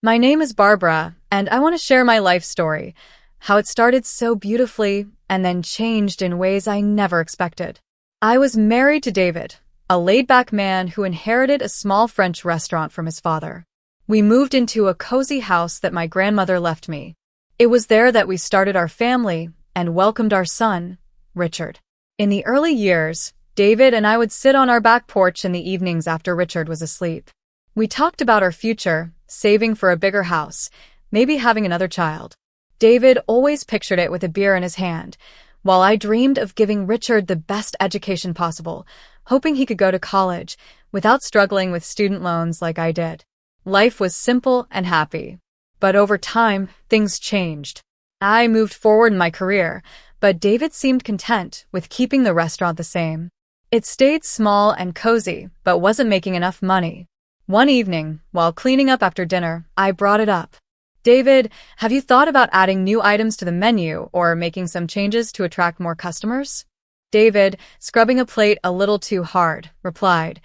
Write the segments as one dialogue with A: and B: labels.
A: My name is Barbara, and I want to share my life story, how it started so beautifully and then changed in ways I never expected. I was married to David, a laid-back man who inherited a small French restaurant from his father. We moved into a cozy house that my grandmother left me. It was there that we started our family and welcomed our son, Richard. In the early years, David and I would sit on our back porch in the evenings after Richard was asleep. We talked about our future, saving for a bigger house, maybe having another child. David always pictured it with a beer in his hand, while I dreamed of giving Richard the best education possible, hoping he could go to college without struggling with student loans like I did. Life was simple and happy. But over time, things changed. I moved forward in my career, but David seemed content with keeping the restaurant the same. It stayed small and cozy, but wasn't making enough money. One evening, while cleaning up after dinner, I brought it up. David, have you thought about adding new items to the menu or making some changes to attract more customers? David, scrubbing a plate a little too hard, replied,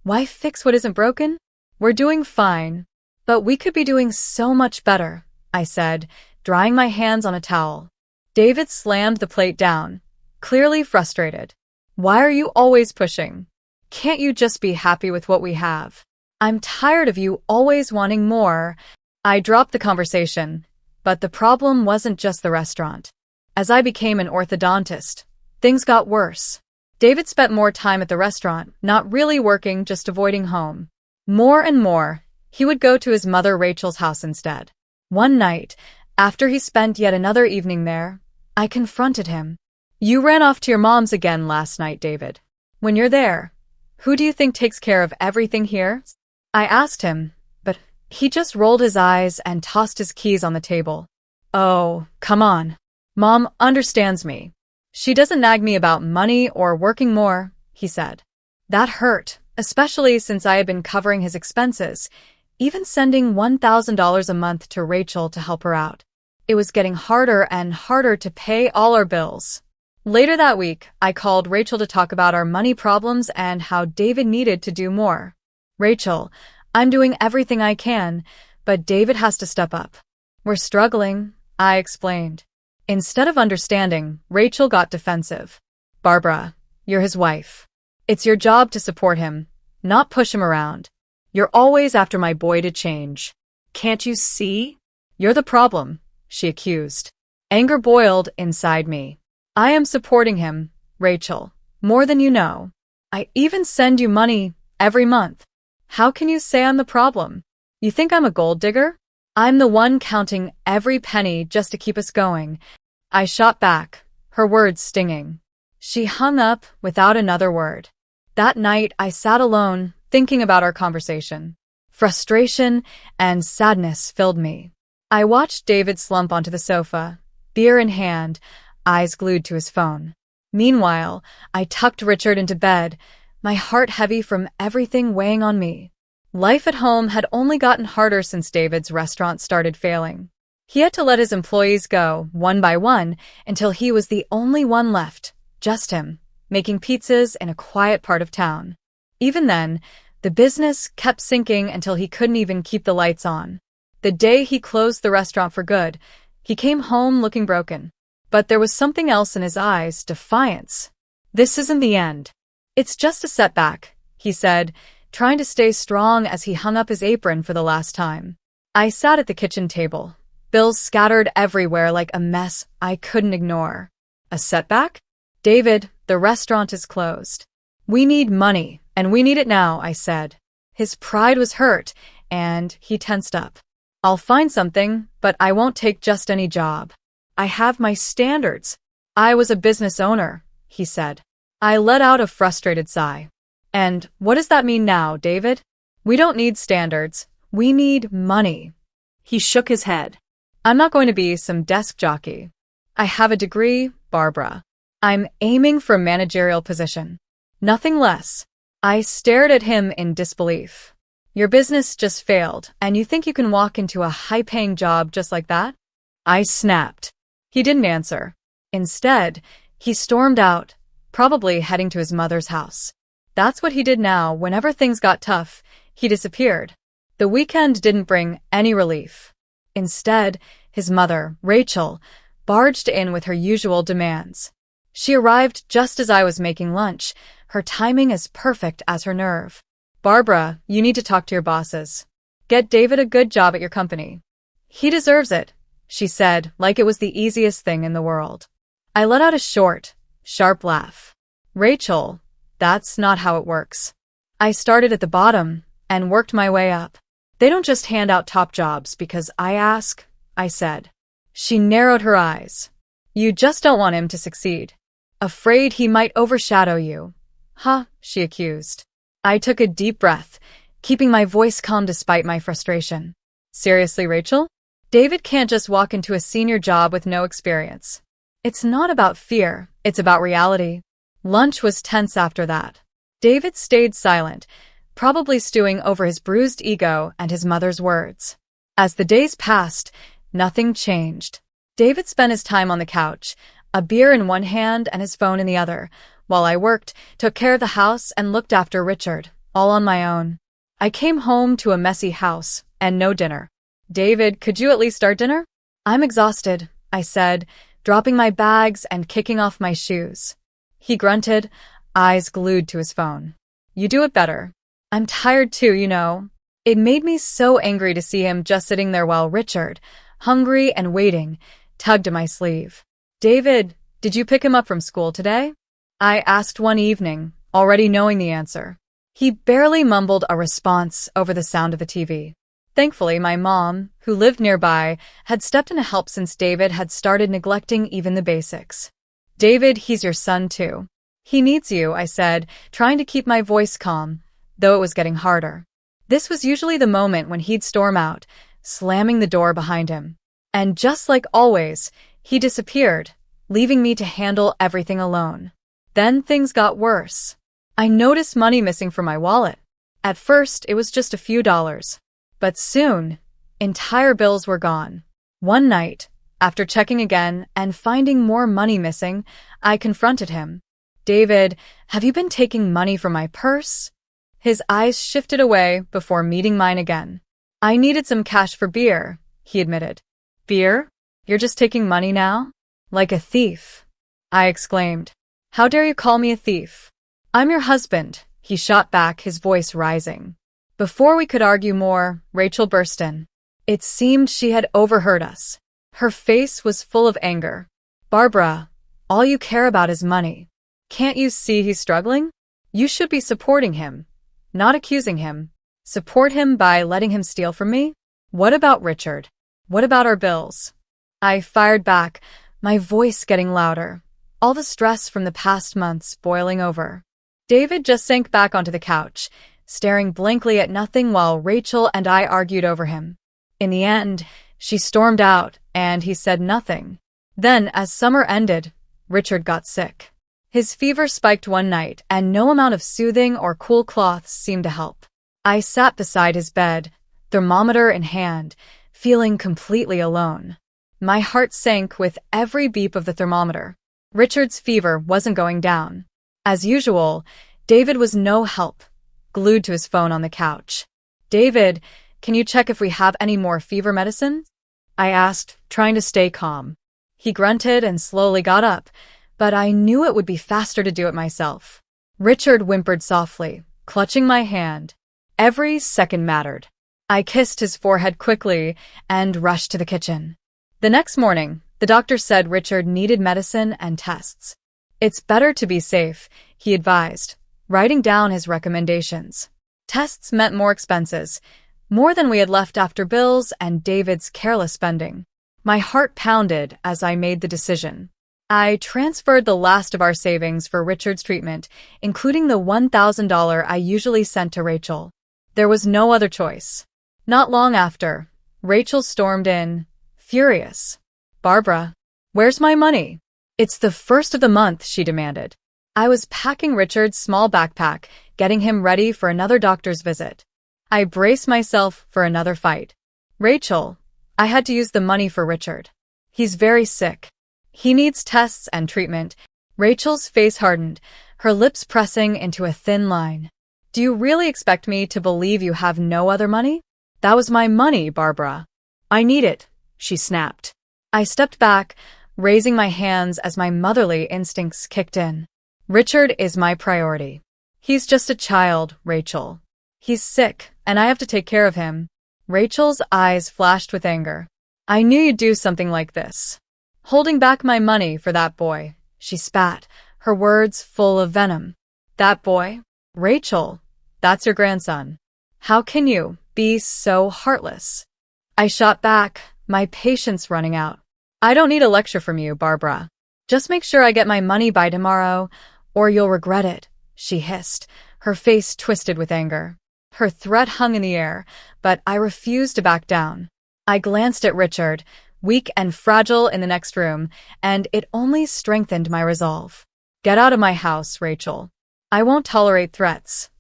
A: "Why fix what isn't broken? We're doing fine." "But we could be doing so much better," I said, drying my hands on a towel. David slammed the plate down, clearly frustrated. "Why are you always pushing? Can't you just be happy with what we have? I'm tired of you always wanting more." I dropped the conversation, but the problem wasn't just the restaurant. As I became an orthodontist, things got worse. David spent more time at the restaurant, not really working, just avoiding home. More and more, he would go to his mother Rachel's house instead. One night, after he spent yet another evening there, I confronted him. "You ran off to your mom's again last night, David. When you're there, who do you think takes care of everything here?" I asked him, but he just rolled his eyes and tossed his keys on the table. "Oh, come on. Mom understands me. She doesn't nag me about money or working more," he said. That hurt, especially since I had been covering his expenses, even sending $1,000 a month to Rachel to help her out. It was getting harder and harder to pay all our bills. Later that week, I called Rachel to talk about our money problems and how David needed to do more. "Rachel, I'm doing everything I can, but David has to step up. We're struggling," I explained. Instead of understanding, Rachel got defensive. "Barbara, you're his wife. It's your job to support him, not push him around. You're always after my boy to change. Can't you see? You're the problem," she accused. Anger boiled inside me. "I am supporting him, Rachel, more than you know. I even send you money every month. How can you say I'm the problem? You think I'm a gold digger? I'm the one counting every penny just to keep us going." I shot back, her words stinging. She hung up without another word. That night, I sat alone, thinking about our conversation. Frustration and sadness filled me. I watched David slump onto the sofa, beer in hand, eyes glued to his phone. Meanwhile, I tucked Richard into bed, my heart heavy from everything weighing on me. Life at home had only gotten harder since David's restaurant started failing. He had to let his employees go, one by one, until he was the only one left, just him, making pizzas in a quiet part of town. Even then, the business kept sinking until he couldn't even keep the lights on. The day he closed the restaurant for good, he came home looking broken. But there was something else in his eyes, defiance. "This isn't the end. It's just a setback," he said, trying to stay strong as he hung up his apron for the last time. I sat at the kitchen table, bills scattered everywhere like a mess I couldn't ignore. "A setback? David, the restaurant is closed. We need money, and we need it now," I said. His pride was hurt, and he tensed up. "I'll find something, but I won't take just any job. I have my standards. I was a business owner," he said. I let out a frustrated sigh. "And what does that mean now, David? We don't need standards. We need money." He shook his head. "I'm not going to be some desk jockey. I have a degree, Barbara. I'm aiming for a managerial position. Nothing less." I stared at him in disbelief. "Your business just failed, and you think you can walk into a high-paying job just like that?" I snapped. He didn't answer. Instead, he stormed out, probably heading to his mother's house. That's what he did now. Whenever things got tough, he disappeared. The weekend didn't bring any relief. Instead, his mother, Rachel, barged in with her usual demands. She arrived just as I was making lunch, her timing as perfect as her nerve. "Barbara, you need to talk to your bosses. Get David a good job at your company. He deserves it," she said, like it was the easiest thing in the world. I let out a short, sharp laugh. "Rachel, that's not how it works." I started at the bottom and worked my way up. "They don't just hand out top jobs because I ask," I said. She narrowed her eyes. "You just don't want him to succeed. Afraid he might overshadow you." "Huh," she accused. I took a deep breath, keeping my voice calm despite my frustration. "Seriously, Rachel? David can't just walk into a senior job with no experience." "It's not about fear, it's about reality." Lunch was tense after that. David stayed silent, probably stewing over his bruised ego and his mother's words. As the days passed, nothing changed. David spent his time on the couch, a beer in one hand and his phone in the other, while I worked, took care of the house, and looked after Richard, all on my own. I came home to a messy house and no dinner. "David, could you at least start dinner?" "I'm exhausted," I said, dropping my bags and kicking off my shoes. He grunted, eyes glued to his phone. "You do it better." "I'm tired too, you know." It made me so angry to see him just sitting there while Richard, hungry and waiting, tugged at my sleeve. "David, did you pick him up from school today?" I asked one evening, already knowing the answer. He barely mumbled a response over the sound of the TV. Thankfully, my mom, who lived nearby, had stepped in to help since David had started neglecting even the basics. "David, he's your son too. He needs you," I said, trying to keep my voice calm, though it was getting harder. This was usually the moment when he'd storm out, slamming the door behind him. And just like always, he disappeared, leaving me to handle everything alone. Then things got worse. I noticed money missing from my wallet. At first, it was just a few dollars. But soon, entire bills were gone. One night, after checking again and finding more money missing, I confronted him. "David, have you been taking money from my purse?" His eyes shifted away before meeting mine again. "I needed some cash for beer," he admitted. "Beer? You're just taking money now?" "Like a thief," I exclaimed. "How dare you call me a thief?" "I'm your husband," he shot back, his voice rising. Before we could argue more, Rachel burst in. It seemed she had overheard us. Her face was full of anger. "Barbara, all you care about is money. Can't you see he's struggling? You should be supporting him, not accusing him. Support him by letting him steal from me? What about Richard? What about our bills?" I fired back, my voice getting louder, all the stress from the past months boiling over. David just sank back onto the couch, staring blankly at nothing while Rachel and I argued over him. In the end, she stormed out, and he said nothing. Then, as summer ended, Richard got sick. His fever spiked one night, and no amount of soothing or cool cloths seemed to help. I sat beside his bed, thermometer in hand, feeling completely alone. My heart sank with every beep of the thermometer. Richard's fever wasn't going down. As usual, David was no help, glued to his phone on the couch. "David, can you check if we have any more fever medicine?" I asked, trying to stay calm. He grunted and slowly got up, but I knew it would be faster to do it myself. Richard whimpered softly, clutching my hand. Every second mattered. I kissed his forehead quickly and rushed to the kitchen. The next morning, the doctor said Richard needed medicine and tests. "It's better to be safe," he advised, writing down his recommendations. Tests meant more expenses, more than we had left after bills and David's careless spending. My heart pounded as I made the decision. I transferred the last of our savings for Richard's treatment, including the $1,000 I usually sent to Rachel. There was no other choice. Not long after, Rachel stormed in, furious. "Barbara, where's my money?" "It's the first of the month," she demanded. I was packing Richard's small backpack, getting him ready for another doctor's visit. I braced myself for another fight. "Rachel, I had to use the money for Richard. He's very sick. He needs tests and treatment." Rachel's face hardened, her lips pressing into a thin line. "Do you really expect me to believe you have no other money?" That was my money, Barbara. I need it, she snapped. I stepped back, raising my hands as my motherly instincts kicked in. Richard is my priority. He's just a child, Rachel. He's sick, and I have to take care of him. Rachel's eyes flashed with anger. I knew you'd do something like this. Holding back my money for that boy, she spat, her words full of venom. That boy? Rachel, that's your grandson. How can you be so heartless? I shot back, my patience running out. I don't need a lecture from you, Barbara. Just make sure I get my money by tomorrow, or you'll regret it, she hissed, her face twisted with anger. Her threat hung in the air, but I refused to back down. I glanced at Richard, weak and fragile in the next room, and it only strengthened my resolve. Get out of my house, Rachel. I won't tolerate threats.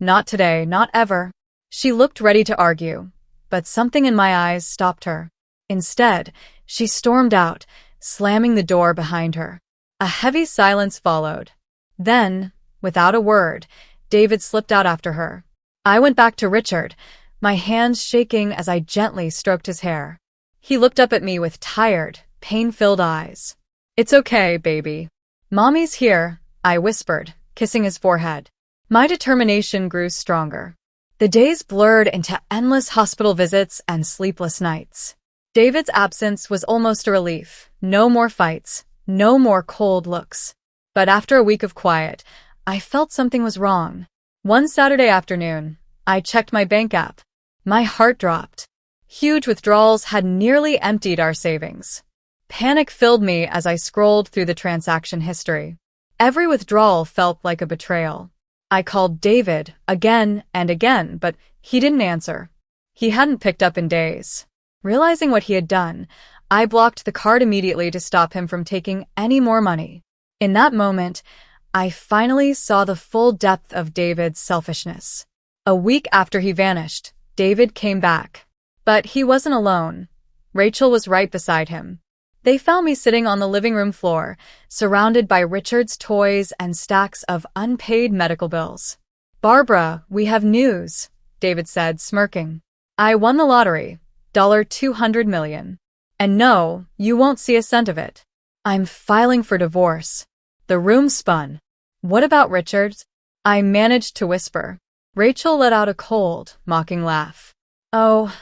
A: Not today, not ever. She looked ready to argue, but something in my eyes stopped her. Instead, she stormed out, slamming the door behind her. A heavy silence followed. Then, without a word, David slipped out after her. I went back to Richard, my hands shaking as I gently stroked his hair. He looked up at me with tired, pain-filled eyes. It's okay, baby. Mommy's here, I whispered, kissing his forehead. My determination grew stronger. The days blurred into endless hospital visits and sleepless nights. David's absence was almost a relief. No more fights, no more cold looks. But after a week of quiet, I felt something was wrong. One Saturday afternoon, I checked my bank app. My heart dropped. Huge withdrawals had nearly emptied our savings. Panic filled me as I scrolled through the transaction history. Every withdrawal felt like a betrayal. I called David again and again, but he didn't answer. He hadn't picked up in days. Realizing what he had done, I blocked the card immediately to stop him from taking any more money. In that moment, I finally saw the full depth of David's selfishness. A week after he vanished, David came back. But he wasn't alone. Rachel was right beside him. They found me sitting on the living room floor, surrounded by Richard's toys and stacks of unpaid medical bills. Barbara, we have news, David said, smirking. I won the lottery, $200 million. And no, you won't see a cent of it. I'm filing for divorce. The room spun. What about Richard? I managed to whisper. Rachel let out a cold, mocking laugh. Oh,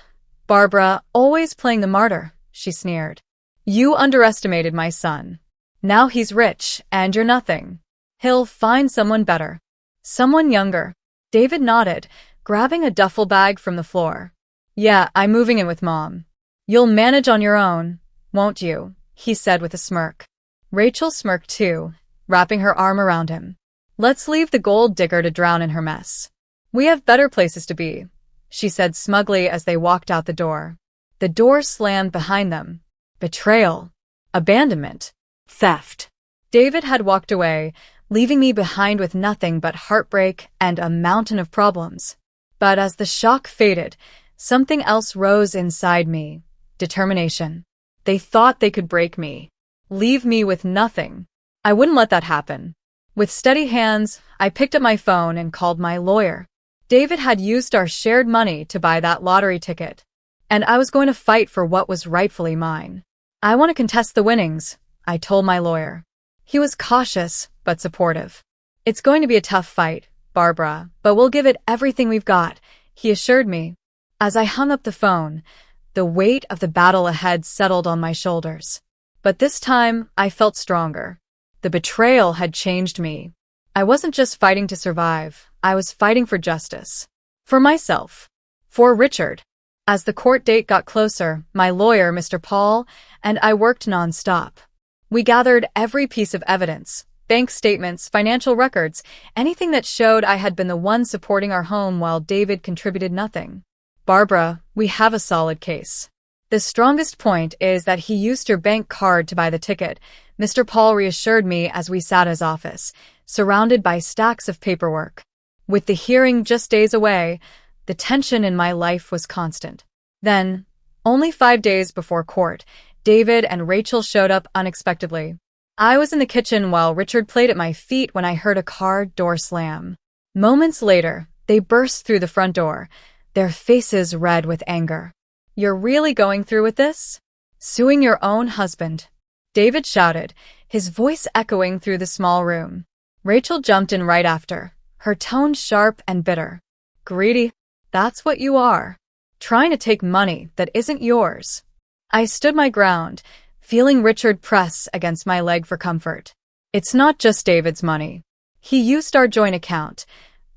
A: Barbara, always playing the martyr, she sneered. You underestimated my son. Now he's rich, and you're nothing. He'll find someone better. Someone younger. David nodded, grabbing a duffel bag from the floor. Yeah, I'm moving in with Mom. You'll manage on your own, won't you? He said with a smirk. Rachel smirked too, wrapping her arm around him. Let's leave the gold digger to drown in her mess. We have better places to be, she said smugly as they walked out the door. The door slammed behind them. Betrayal, abandonment, theft. David had walked away, leaving me behind with nothing but heartbreak and a mountain of problems. But as the shock faded, something else rose inside me. Determination. They thought they could break me, leave me with nothing. I wouldn't let that happen. With steady hands, I picked up my phone and called my lawyer. David had used our shared money to buy that lottery ticket, and I was going to fight for what was rightfully mine. I want to contest the winnings, I told my lawyer. He was cautious, but supportive. It's going to be a tough fight, Barbara, but we'll give it everything we've got, he assured me. As I hung up the phone, the weight of the battle ahead settled on my shoulders. But this time, I felt stronger. The betrayal had changed me. I wasn't just fighting to survive, I was fighting for justice. For myself. For Richard. As the court date got closer, my lawyer, Mr. Paul, and I worked non-stop. We gathered every piece of evidence, bank statements, financial records, anything that showed I had been the one supporting our home while David contributed nothing. Barbara, we have a solid case. The strongest point is that he used your bank card to buy the ticket, Mr. Paul reassured me as we sat in his office, surrounded by stacks of paperwork. With the hearing just days away, the tension in my life was constant. Then, only 5 days before court, David and Rachel showed up unexpectedly. I was in the kitchen while Richard played at my feet when I heard a car door slam. Moments later, they burst through the front door, their faces red with anger. "You're really going through with this? Suing your own husband?" David shouted, his voice echoing through the small room. Rachel jumped in right after, her tone sharp and bitter. "Greedy? That's what you are. Trying to take money that isn't yours." I stood my ground, feeling Richard press against my leg for comfort. "It's not just David's money. He used our joint account,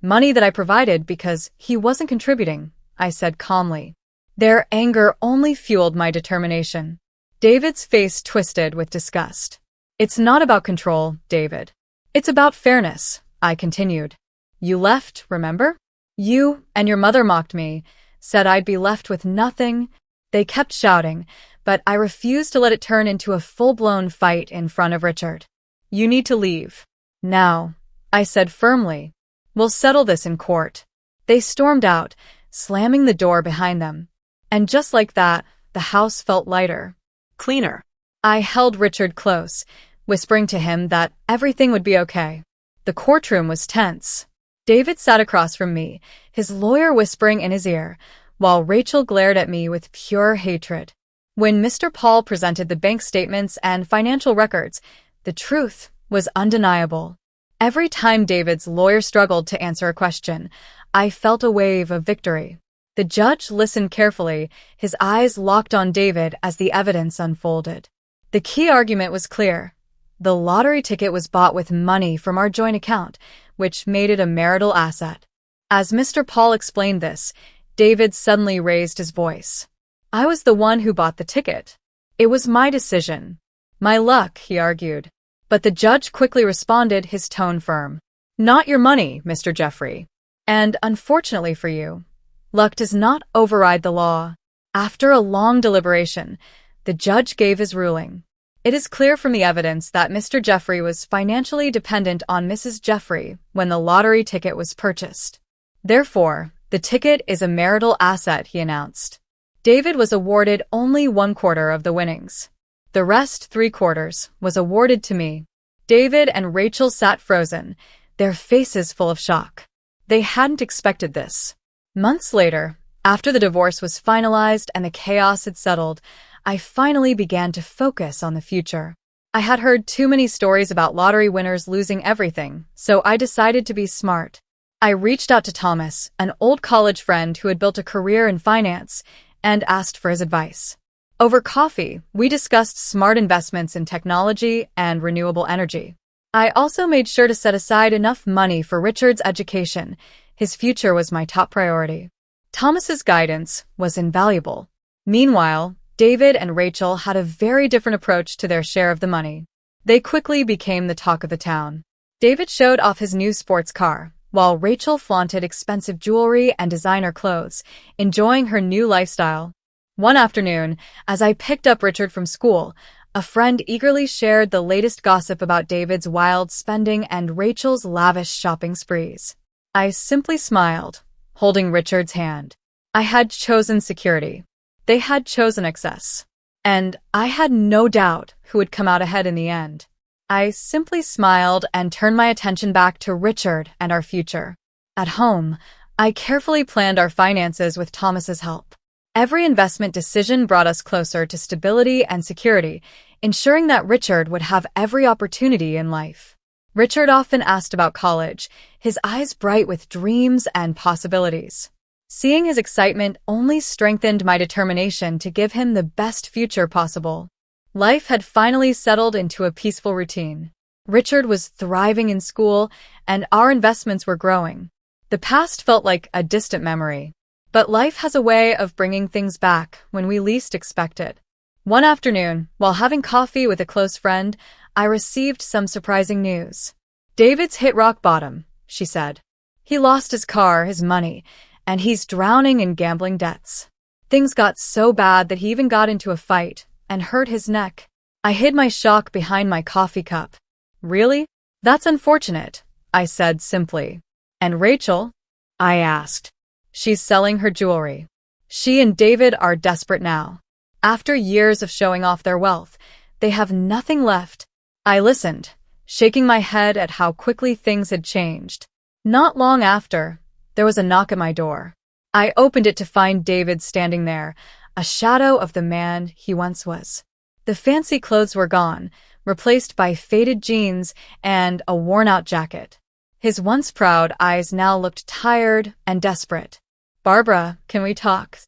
A: money that I provided because he wasn't contributing," I said calmly. Their anger only fueled my determination. David's face twisted with disgust. "It's not about control, David. It's about fairness," I continued. "You left, remember? You and your mother mocked me, said I'd be left with nothing." They kept shouting, but I refused to let it turn into a full-blown fight in front of Richard. "You need to leave. Now," I said firmly. "We'll settle this in court." They stormed out, slamming the door behind them. And just like that, the house felt lighter.
B: Cleaner.
A: I held Richard close, whispering to him that everything would be okay. The courtroom was tense. David sat across from me, his lawyer whispering in his ear, while Rachel glared at me with pure hatred. When Mr. Paul presented the bank statements and financial records, the truth was undeniable. Every time David's lawyer struggled to answer a question, I felt a wave of victory. The judge listened carefully, his eyes locked on David as the evidence unfolded. The key argument was clear. The lottery ticket was bought with money from our joint account, which made it a marital asset. As Mr. Paul explained this, David suddenly raised his voice. "I was the one who bought the ticket. It was my decision. My luck," he argued. But the judge quickly responded, his tone firm. "Not your money, Mr. Jeffrey. And unfortunately for you, luck does not override the law." After a long deliberation, the judge gave his ruling. "It is clear from the evidence that Mr. Jeffrey was financially dependent on Mrs. Jeffrey when the lottery ticket was purchased. Therefore, the ticket is a marital asset," he announced. David was awarded only 1/4 of the winnings. The rest, 3/4, was awarded to me. David and Rachel sat frozen, their faces full of shock. They hadn't expected this. Months later, after the divorce was finalized and the chaos had settled, I finally began to focus on the future. I had heard too many stories about lottery winners losing everything, so I decided to be smart. I reached out to Thomas, an old college friend who had built a career in finance, and asked for his advice. Over coffee, we discussed smart investments in technology and renewable energy. I also made sure to set aside enough money for Richard's education. His future was my top priority. Thomas's guidance was invaluable. Meanwhile, David and Rachel had a very different approach to their share of the money. They quickly became the talk of the town. David showed off his new sports car, while Rachel flaunted expensive jewelry and designer clothes, enjoying her new lifestyle. One afternoon, as I picked up Richard from school, a friend eagerly shared the latest gossip about David's wild spending and Rachel's lavish shopping sprees. I simply smiled, holding Richard's hand. I had chosen security. They had chosen excess. And I had no doubt who would come out ahead in the end. I simply smiled and turned my attention back to Richard and our future. At home, I carefully planned our finances with Thomas's help. Every investment decision brought us closer to stability and security, ensuring that Richard would have every opportunity in life. Richard often asked about college, his eyes bright with dreams and possibilities. Seeing his excitement only strengthened my determination to give him the best future possible. Life had finally settled into a peaceful routine. Richard was thriving in school, and our investments were growing. The past felt like a distant memory. But life has a way of bringing things back when we least expect it. One afternoon, while having coffee with a close friend, I received some surprising news. "David's hit rock bottom," she said. "He lost his car, his money, and he's drowning in gambling debts. Things got so bad that he even got into a fight and hurt his neck." I hid my shock behind my coffee cup. "Really? That's unfortunate," I said simply. "And Rachel?" I asked. "She's selling her jewelry. She and David are desperate now. After years of showing off their wealth, they have nothing left." I listened, shaking my head at how quickly things had changed. Not long after, there was a knock at my door. I opened it to find David standing there, a shadow of the man he once was. The fancy clothes were gone, replaced by faded jeans and a worn-out jacket. His once proud eyes now looked tired and desperate. "Barbara, can we talk?"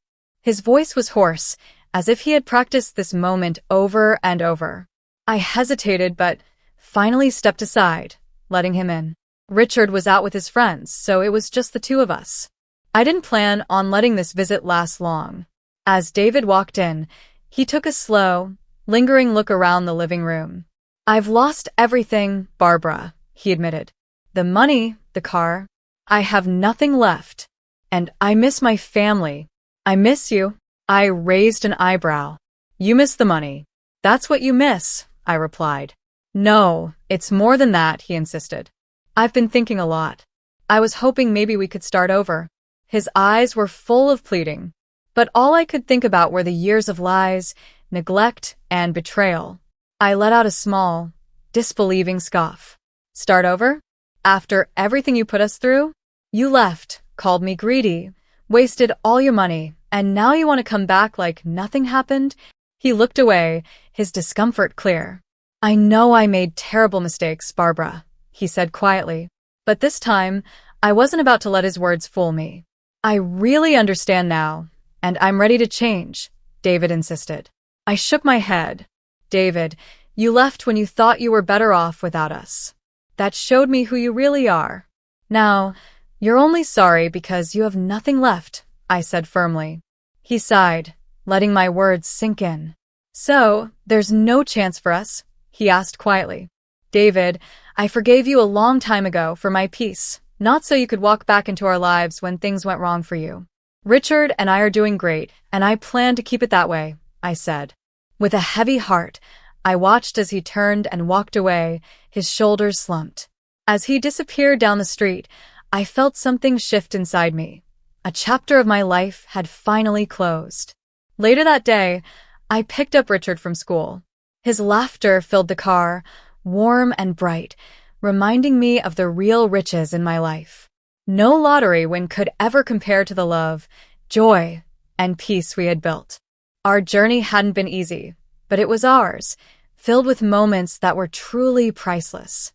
A: His voice was hoarse, as if he had practiced this moment over and over. I hesitated but finally stepped aside, letting him in. Richard was out with his friends, so it was just the two of us. I didn't plan on letting this visit last long. As David walked in, he took a slow, lingering look around the living room. "I've lost everything, Barbara," he admitted. "The money, the car. I have nothing left. And I miss my family. I miss you." I raised an eyebrow. "You miss the money. That's what you miss," I replied. "No, it's more than that," he insisted. "I've been thinking a lot. I was hoping maybe we could start over." His eyes were full of pleading, but all I could think about were the years of lies, neglect, and betrayal. I let out a small, disbelieving scoff. "Start over? After everything you put us through? You left, called me greedy, wasted all your money, and now you want to come back like nothing happened?" He looked away, his discomfort clear. "I know I made terrible mistakes, Barbara," he said quietly. But this time, I wasn't about to let his words fool me. "I really understand now, and I'm ready to change," David insisted. I shook my head. "David, you left when you thought you were better off without us. That showed me who you really are. Now, you're only sorry because you have nothing left," I said firmly. He sighed, letting my words sink in. "So, there's no chance for us?" he asked quietly. "David, I forgave you a long time ago for my peace, not so you could walk back into our lives when things went wrong for you. Richard and I are doing great, and I plan to keep it that way," I said. With a heavy heart, I watched as he turned and walked away, his shoulders slumped. As he disappeared down the street, I felt something shift inside me. A chapter of my life had finally closed. Later that day, I picked up Richard from school. His laughter filled the car, warm and bright, reminding me of the real riches in my life. No lottery win could ever compare to the love, joy, and peace we had built. Our journey hadn't been easy, but it was ours, filled with moments that were truly priceless.